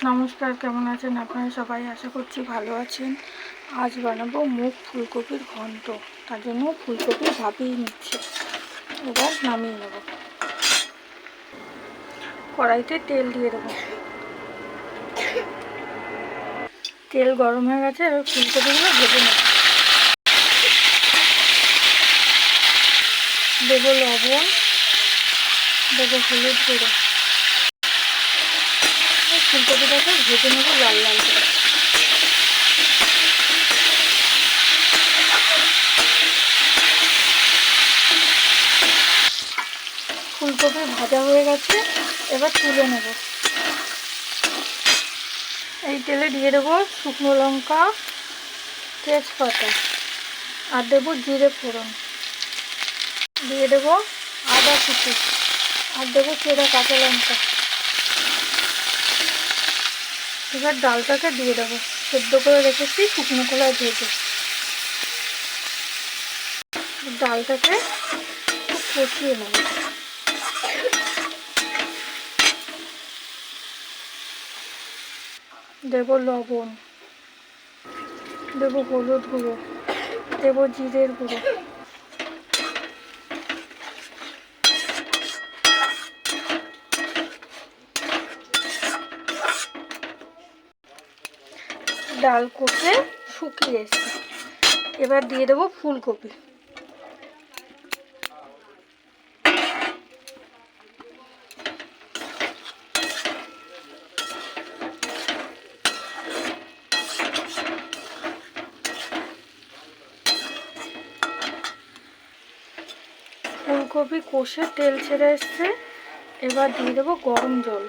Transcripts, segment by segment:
নমস্কার, কেমন আছেন আপনারা সবাই? আশা করছি ভালো আছেন। আজ বানাবো মুগ ফুলকপির ঘন্ট। তার জন্য ফুলকপি ভাপিয়ে নিচ্ছে, এবার নামিয়ে নেব। কড়াইতে তেল দিয়ে দেবো। তেল গরম হয়ে গেছে, এবার ফুলকপিগুলো ভেজে নেব। দেবো লবণ, দেবো হলুদ গুঁড়ো। ফুলকপিটাকে ভেজে নেবো লাল লাল করে। ফুলকপি ভাজা হয়ে গেছে, এবার তুলে নেব। এই তেলে দিয়ে দেবো শুকনো লঙ্কা, তেজপাতা, আর দেবো জিরে ফোড়ন, দিয়ে দেবো আদা কুচি, আর দেবো চেরা কাঁচা লঙ্কা। এবার ডালটাকে দিয়ে দেবো, সেদ্ধ করে রেখেছি শুকনো কলায় ভেজে। ডালটাকে খুব কষিয়ে নেব। দেবো লবণ, দেবো হলুদ গুঁড়ো, দেবো জিরের গুঁড়ো, ডাল কষে শুকিয়ে এসছে, এবার দিয়ে দেবো ফুলকপি। ফুলকপি কষে তেল ছেড়ে এসছে, এবার দিয়ে দেবো গরম জল।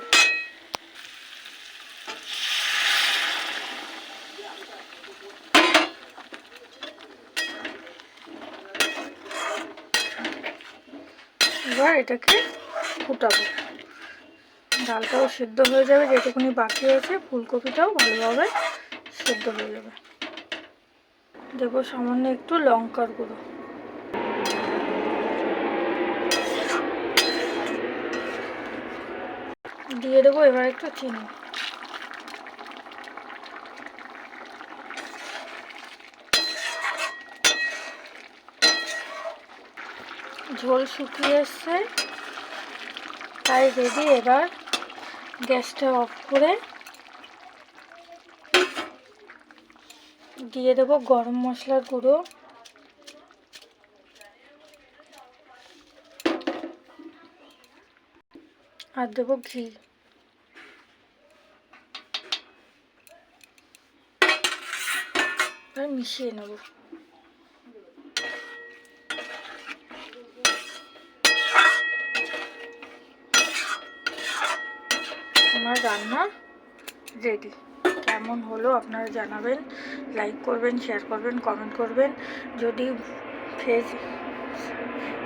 এবার এটাকে ফুটাবো। ডালটাও সেদ্ধ হয়ে যাবে, যেটুকুনি বাকি আছে ফুলকপিটাও ভালোভাবে সেদ্ধ হয়ে যাবে। দেবো সামান্য একটু লঙ্কার গুঁড়ো, দিয়ে দেবো এবার একটু চিনি। ঝোল শুকিয়ে এসছে, তাই রেডি। এবার গ্যাসটা অফ করে দিয়ে দেবো গরম মশলার গুঁড়ো, আর দেবো ঘি। আর মিশিয়ে নেব। আমার রান্না রেডি। কেমন হলো আপনারা জানাবেন, লাইক করবেন, শেয়ার করবেন, কমেন্ট করবেন। যদি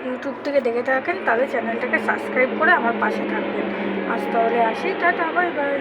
ইউটিউব থেকে দেখে থাকেন তাহলে চ্যানেলটাকে সাবস্ক্রাইব করে আমার পাশে থাকবেন। আজ তাহলে আসি, টাটা, বাই বাই।